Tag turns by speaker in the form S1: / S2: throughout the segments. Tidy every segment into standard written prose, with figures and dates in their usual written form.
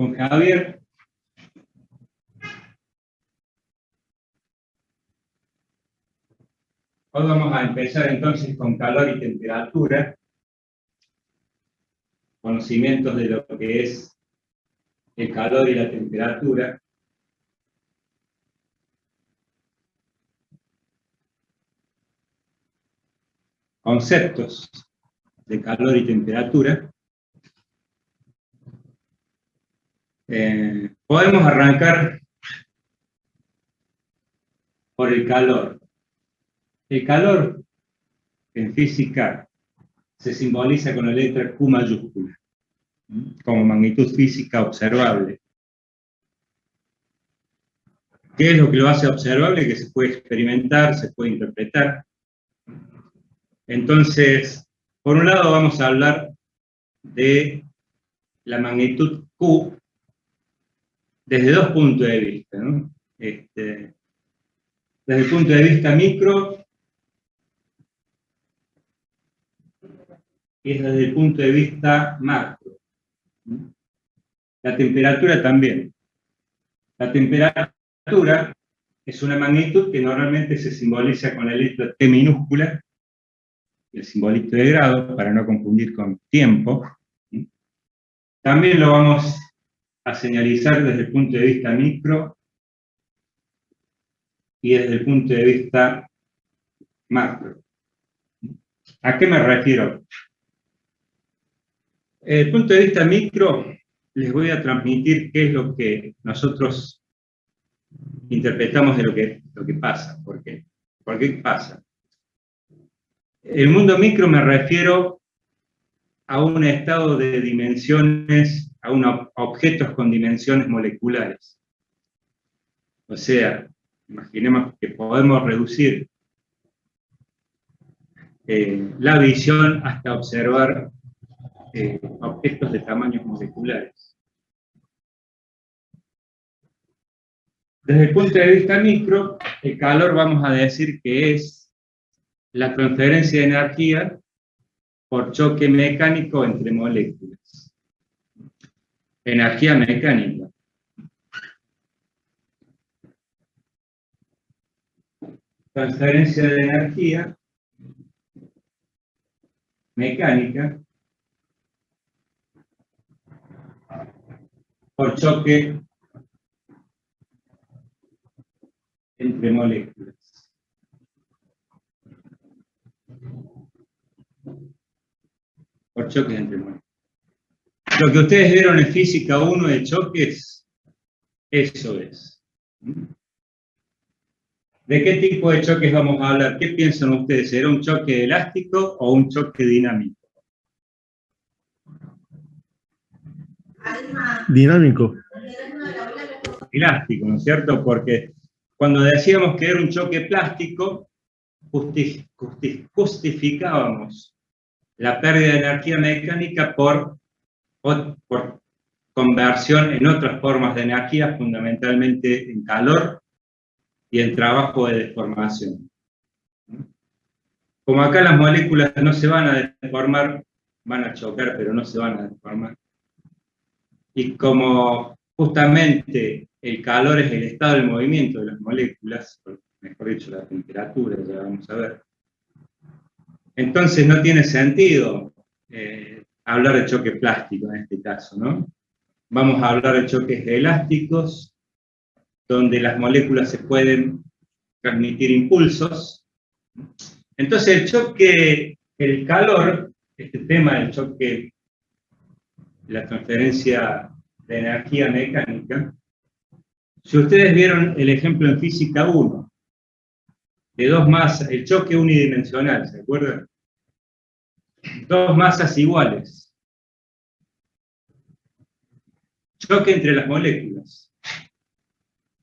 S1: con Javier. Hoy vamos a empezar entonces con calor y temperatura, conocimientos de lo que es el calor y la temperatura. Conceptos de calor y temperatura. Podemos arrancar por el calor. El calor en física se simboliza con la letra Q mayúscula, como magnitud física observable. ¿Qué es lo que lo hace observable? Que se puede experimentar, se puede interpretar. Entonces, por un lado vamos a hablar de la magnitud Q desde dos puntos de vista, ¿no? Desde el punto de vista micro y desde el punto de vista macro. La temperatura también. La temperatura es una magnitud que normalmente se simboliza con la letra T minúscula, el simbolito de grado, para no confundir con tiempo. También lo vamos a señalizar desde el punto de vista micro y desde el punto de vista macro. ¿A qué me refiero? Desde el punto de vista micro, les voy a transmitir qué es lo que nosotros interpretamos de lo que pasa. ¿Por qué? ¿Por qué pasa? El mundo micro me refiero a un estado de dimensiones, a objetos con dimensiones moleculares. O sea, imaginemos que podemos reducir la visión hasta observar objetos de tamaños moleculares. Desde el punto de vista micro, el calor vamos a decir que es la transferencia de energía por choque mecánico entre moléculas. Energía mecánica. Transferencia de energía mecánica por choque entre moléculas. Por choques entre moléculas. Lo que ustedes vieron en física 1 de choques, eso es. ¿De qué tipo de choques vamos a hablar? ¿Qué piensan ustedes? ¿Será un choque elástico o un choque dinámico?
S2: Dinámico.
S1: Elástico, ¿no es cierto? Porque cuando decíamos que era un choque plástico, justificábamos la pérdida de energía mecánica por conversión en otras formas de energía, fundamentalmente en calor y en trabajo de deformación. Como acá las moléculas no se van a deformar, van a chocar, pero no se van a deformar. Y como justamente el calor es el estado del movimiento de las moléculas, mejor dicho, la temperatura, ya vamos a ver. Entonces no tiene sentido hablar de choque plástico en este caso, ¿no? Vamos a hablar de choques elásticos, donde las moléculas se pueden transmitir impulsos. Entonces el calor, este tema del choque, la transferencia de energía mecánica, si ustedes vieron el ejemplo en física 1, de dos masas, el choque unidimensional, ¿se acuerdan? Dos masas iguales. Choque entre las moléculas.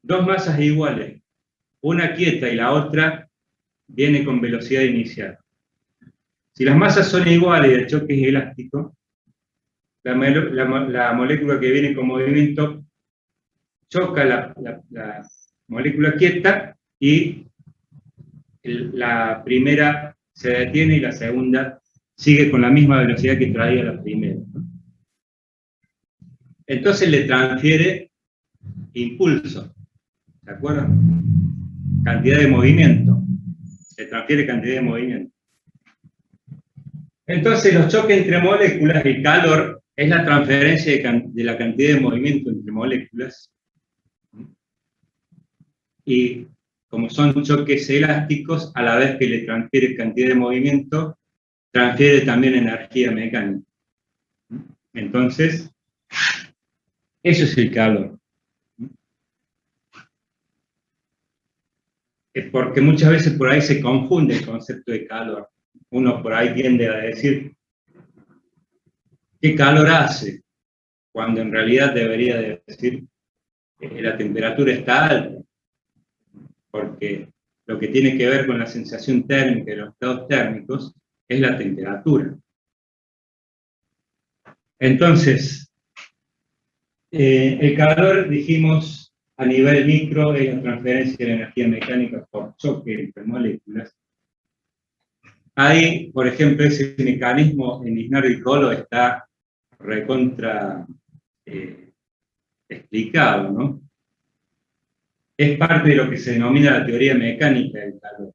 S1: Dos masas iguales, una quieta y la otra viene con velocidad inicial. Si las masas son iguales y el choque es elástico, la molécula que viene con movimiento choca la molécula quieta y la primera se detiene y la segunda sigue con la misma velocidad que traía la primera. entonces le transfiere impulso, ¿de acuerdo? Cantidad de movimiento, se transfiere cantidad de movimiento. Entonces los choques entre moléculas, el calor, es la transferencia de la cantidad de movimiento entre moléculas. Y como son choques elásticos, a la vez que le transfiere cantidad de movimiento, transfiere también energía mecánica. Entonces, eso es el calor. Porque muchas veces por ahí se confunde el concepto de calor. Uno por ahí tiende a decir, ¿qué calor hace? Cuando en realidad debería de decir, la temperatura está alta. Porque lo que tiene que ver con la sensación térmica de los estados térmicos es la temperatura. Entonces, el calor, dijimos, a nivel micro es la transferencia de la energía mecánica por choque entre moléculas. Ahí, por ejemplo, ese mecanismo en Isnardo y Colo está recontra explicado, ¿no? Es parte de lo que se denomina la teoría mecánica del calor.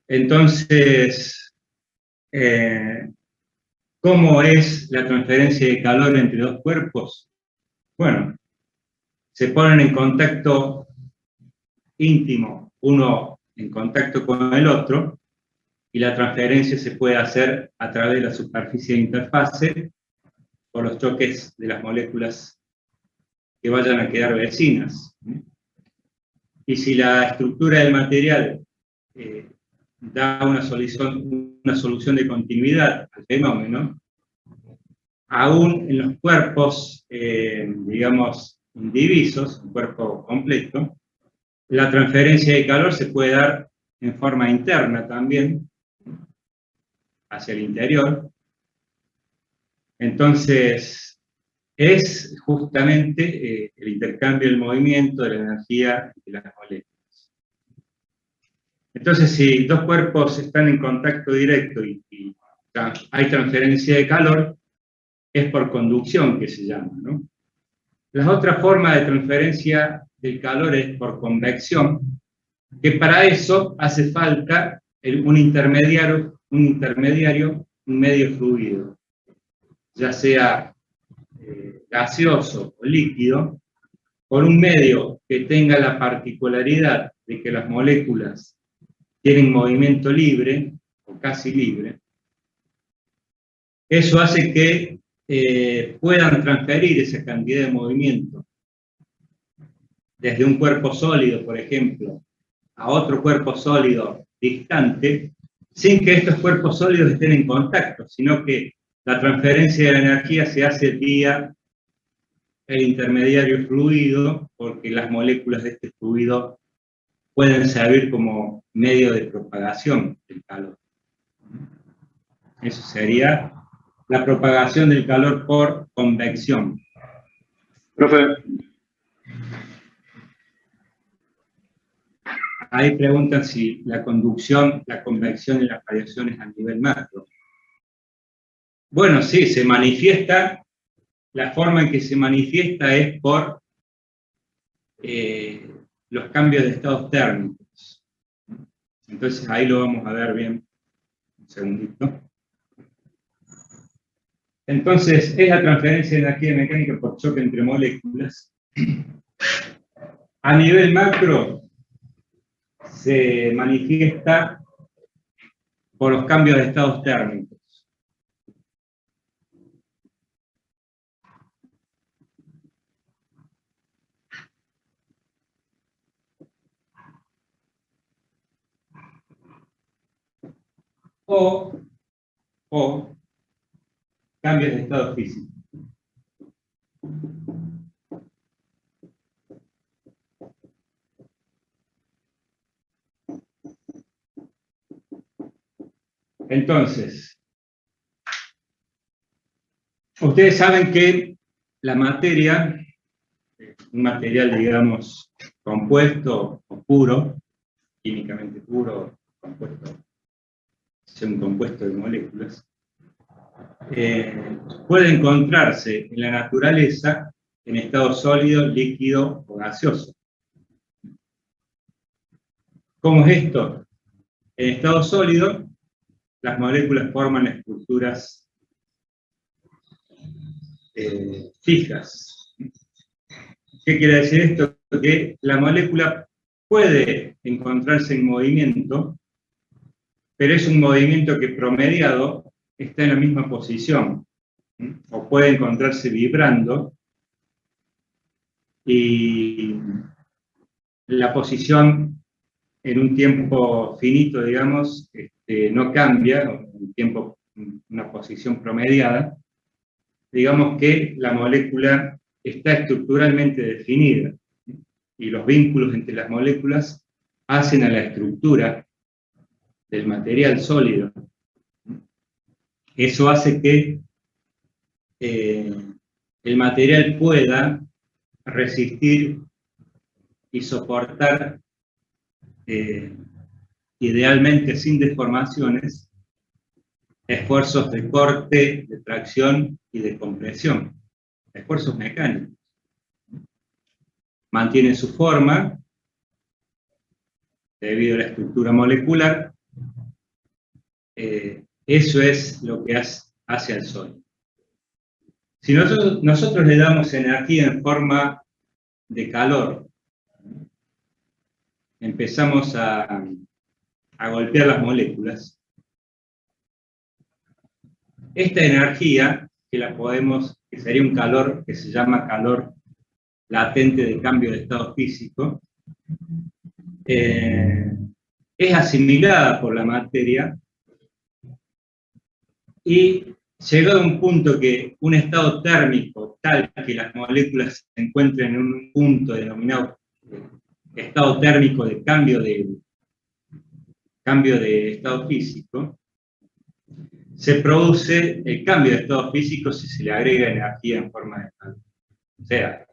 S1: Entonces, ¿cómo es la transferencia de calor entre dos cuerpos? Bueno, se ponen en contacto íntimo, uno en contacto con el otro, y la transferencia se puede hacer a través de la superficie de interfase por los choques de las moléculas que vayan a quedar vecinas. Y si la estructura del material da una solución de continuidad al fenómeno, aún en los cuerpos, digamos, indivisos, un cuerpo completo, la transferencia de calor se puede dar en forma interna también, hacia el interior. Entonces, es justamente el intercambio del movimiento de la energía de las moléculas. Entonces, si dos cuerpos están en contacto directo y hay transferencia de calor, es por conducción que se llama, ¿no? La otra forma de transferencia del calor es por convección, que para eso hace falta un intermediario, un medio fluido, ya sea gaseoso o líquido, por un medio que tenga la particularidad de que las moléculas tienen movimiento libre, o casi libre. Eso hace que puedan transferir esa cantidad de movimiento desde un cuerpo sólido, por ejemplo, a otro cuerpo sólido distante, sin que estos cuerpos sólidos estén en contacto, sino que la transferencia de la energía se hace vía el intermediario fluido, porque las moléculas de este fluido pueden servir como medio de propagación del calor. Eso sería la propagación del calor por convección.
S2: Profe.
S1: Ahí preguntan si la conducción, la convección y las radiaciones a nivel macro. Bueno, sí, se manifiesta, la forma en que se manifiesta es por los cambios de estados térmicos. Entonces ahí lo vamos a ver bien. Un segundito. Entonces, es la transferencia de energía mecánica por choque entre moléculas. A nivel macro, se manifiesta por los cambios de estados térmicos. O cambios de estado físico. Entonces, ustedes saben que la materia, un material, digamos, compuesto o puro, químicamente puro, compuesto, es un compuesto de moléculas, puede encontrarse en la naturaleza en estado sólido, líquido o gaseoso. ¿Cómo es esto? En estado sólido, las moléculas forman estructuras fijas. ¿Qué quiere decir esto? Que la molécula puede encontrarse en movimiento, pero es un movimiento que promediado está en la misma posición, o puede encontrarse vibrando, y la posición en un tiempo finito, digamos, no cambia, un tiempo, una posición promediada. Digamos que la molécula está estructuralmente definida, y los vínculos entre las moléculas hacen a la estructura del material sólido. Eso hace que el material pueda resistir y soportar, idealmente sin deformaciones, esfuerzos de corte, de tracción y de compresión, esfuerzos mecánicos. Mantiene su forma debido a la estructura molecular. Eso es lo que hace al Sol. Si nosotros le damos energía en forma de calor, empezamos a golpear las moléculas, esta energía, que sería un calor que se llama calor latente de cambio de estado físico, es asimilada por la materia, y llegado a un punto que un estado térmico tal que las moléculas se encuentren en un punto denominado estado térmico de cambio de estado físico, se produce el cambio de estado físico si se le agrega energía en forma de calor. O sea,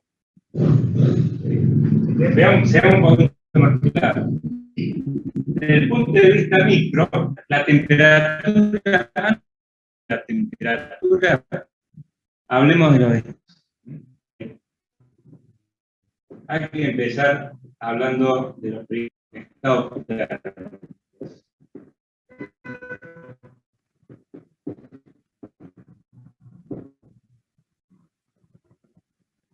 S1: seamos un poquito más claros. Desde el punto de vista micro, la temperatura, hablemos de los estados. Hay que empezar hablando de los estados térmicos.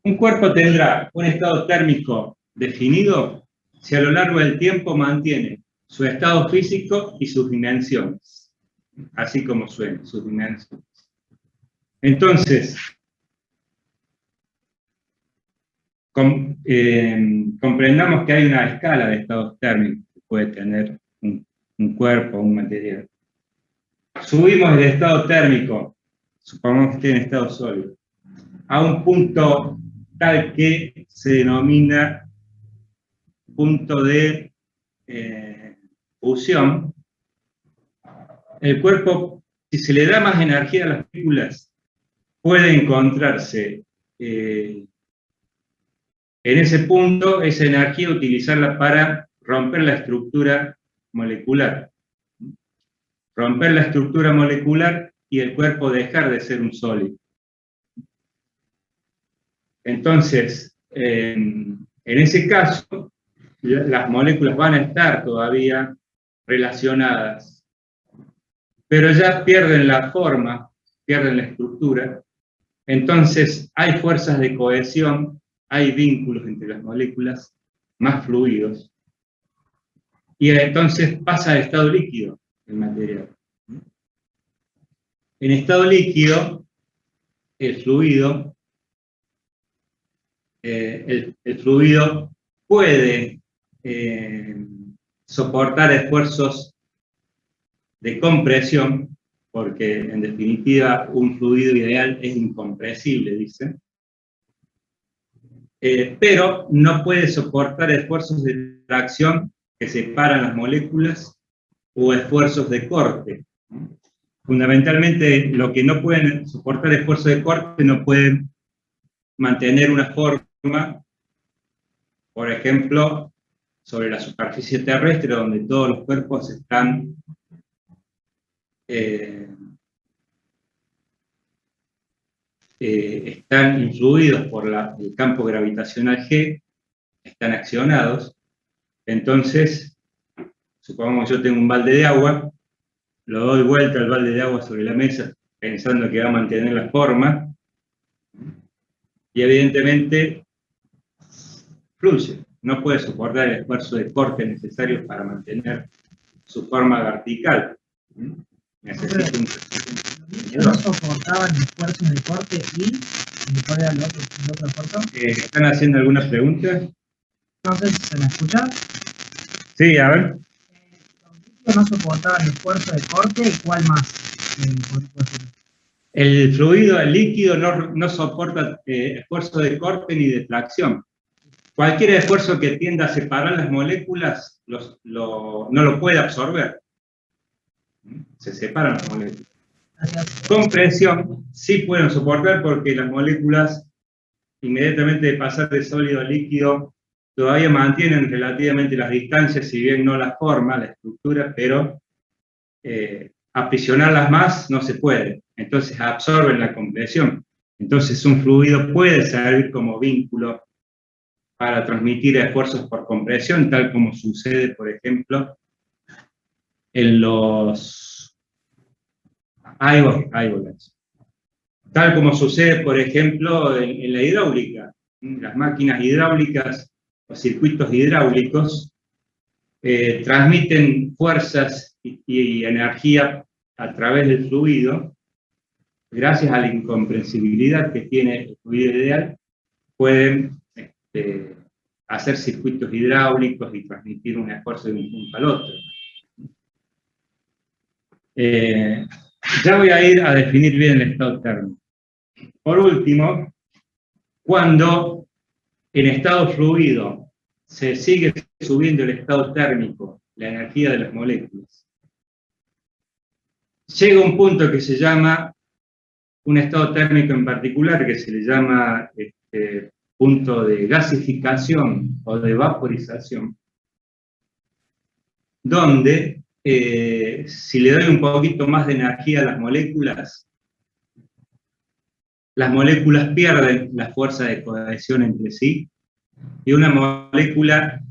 S1: Un cuerpo tendrá un estado térmico definido si a lo largo del tiempo mantiene su estado físico y sus dimensiones, así como suena, sus dimensiones. Entonces, comprendamos que hay una escala de estados térmicos que puede tener un cuerpo o un material. Subimos el estado térmico, supongamos que esté en estado sólido, a un punto tal que se denomina punto de fusión. El cuerpo, si se le da más energía a las moléculas, puede encontrarse en ese punto, esa energía, utilizarla para romper la estructura molecular. Romper la estructura molecular y el cuerpo dejar de ser un sólido. Entonces, en ese caso, las moléculas van a estar todavía relacionadas, pero ya pierden la forma, pierden la estructura. Entonces, hay fuerzas de cohesión, hay vínculos entre las moléculas más fluidos, y entonces pasa al estado líquido el material. En estado líquido, el fluido puede soportar esfuerzos de compresión, porque en definitiva un fluido ideal es incompresible, dicen, pero no puede soportar esfuerzos de tracción que separan las moléculas o esfuerzos de corte. Fundamentalmente, lo que no pueden soportar esfuerzos de corte no pueden mantener una forma, por ejemplo, sobre la superficie terrestre, donde todos los cuerpos están están influidos por el campo gravitacional G, están accionados. Entonces, supongamos que yo tengo un balde de agua, lo doy vuelta al balde de agua sobre la mesa pensando que va a mantener la forma, y evidentemente fluye, no puede soportar el esfuerzo de corte necesario para mantener su forma vertical. Necesita un
S3: ¿No soportaban esfuerzos de corte y cuál era el otro esfuerzo?
S1: ¿Están haciendo alguna pregunta?
S3: No sé si se me escucha.
S1: Sí, a ver.
S3: Los líquidos no soportaban esfuerzo de corte y cuál más.
S1: El fluido, el líquido no soporta esfuerzo de corte ni de tracción. Cualquier esfuerzo que tienda a separar las moléculas no lo puede absorber. Se separan las moléculas. Con presión sí pueden soportar porque las moléculas, inmediatamente de pasar de sólido a líquido, todavía mantienen relativamente las distancias, si bien no la forma, la estructura, pero aprisionarlas más no se puede. Entonces absorben la compresión. Entonces un fluido puede servir como vínculo para transmitir esfuerzos por compresión, tal como sucede, por ejemplo, en los iBollets. Tal como sucede, por ejemplo, en la hidráulica. Las máquinas hidráulicas o circuitos hidráulicos transmiten fuerzas y energía a través del fluido. Gracias a la incomprensibilidad que tiene el fluido ideal, pueden hacer circuitos hidráulicos y transmitir un esfuerzo de un punto al otro. Ya voy a ir a definir bien el estado térmico. Por último, cuando en estado fluido se sigue subiendo el estado térmico, la energía de las moléculas, llega un punto que se llama, un estado térmico en particular, que se le llama punto de gasificación o de vaporización, donde si le doy un poquito más de energía a las moléculas pierden la fuerza de cohesión entre sí, y una molécula,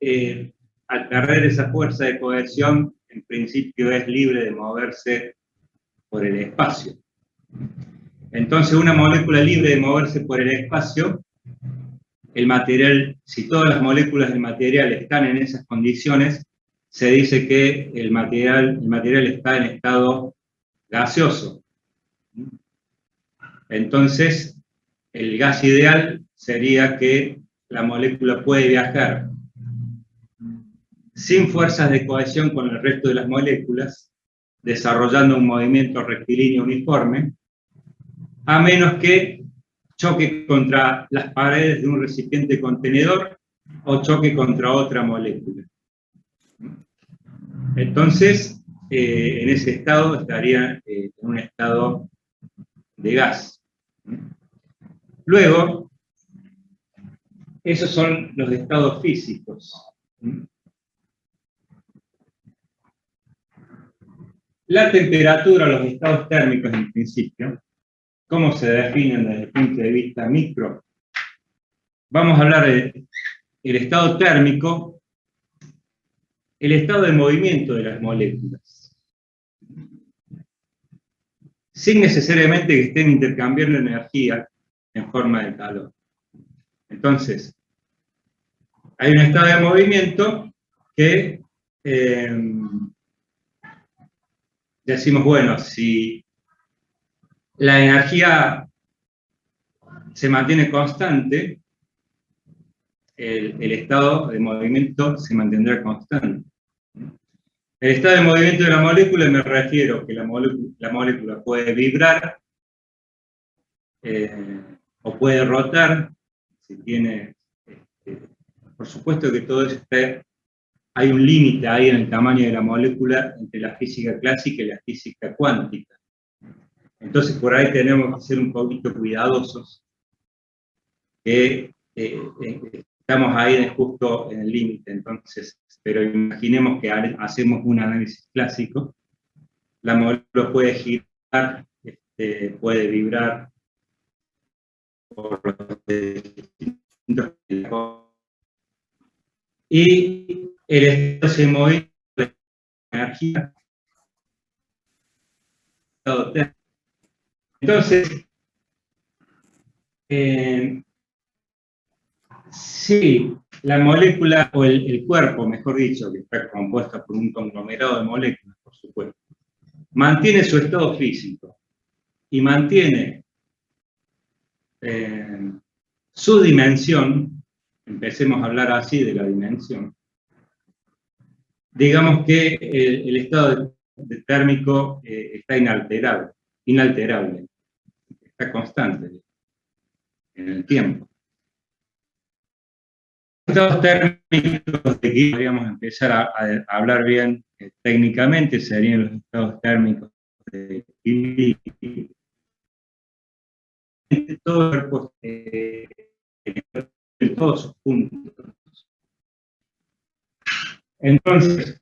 S1: al perder esa fuerza de cohesión, en principio es libre de moverse por el espacio. Entonces, una molécula libre de moverse por el espacio, el material, si todas las moléculas del material están en esas condiciones, se dice que el material está en estado gaseoso. Entonces, el gas ideal sería que la molécula puede viajar sin fuerzas de cohesión con el resto de las moléculas, desarrollando un movimiento rectilíneo uniforme, a menos que choque contra las paredes de un recipiente contenedor o choque contra otra molécula. Entonces, en ese estado estaría en un estado de gas. Luego, esos son los estados físicos. La temperatura, los estados térmicos en principio, ¿cómo se definen desde el punto de vista micro? Vamos a hablar del estado térmico, el estado de movimiento de las moléculas, sin necesariamente que estén intercambiando energía en forma de calor. Entonces, hay un estado de movimiento que decimos, bueno, si la energía se mantiene constante, el estado de movimiento se mantendrá constante. El estado de movimiento de la molécula, me refiero que la molécula puede vibrar o puede rotar, si tiene, por supuesto que todo eso hay un límite ahí en el tamaño de la molécula entre la física clásica y la física cuántica. Entonces por ahí tenemos que ser un poquito cuidadosos, que estamos ahí justo en el límite. Entonces, pero imaginemos que hacemos un análisis clásico, la molécula puede girar puede vibrar por los distintos. Y el estado se mueve de energía. Entonces, sí, la molécula, o el cuerpo, mejor dicho, que está compuesta por un conglomerado de moléculas, por supuesto, mantiene su estado físico y mantiene su dimensión. Empecemos a hablar así de la dimensión. Digamos que el estado térmico está inalterable, está constante en el tiempo. Los estados térmicos de aquí podríamos empezar a hablar bien técnicamente, serían los estados térmicos de equilibrio. Todo el cuerpo en todos sus puntos. Entonces,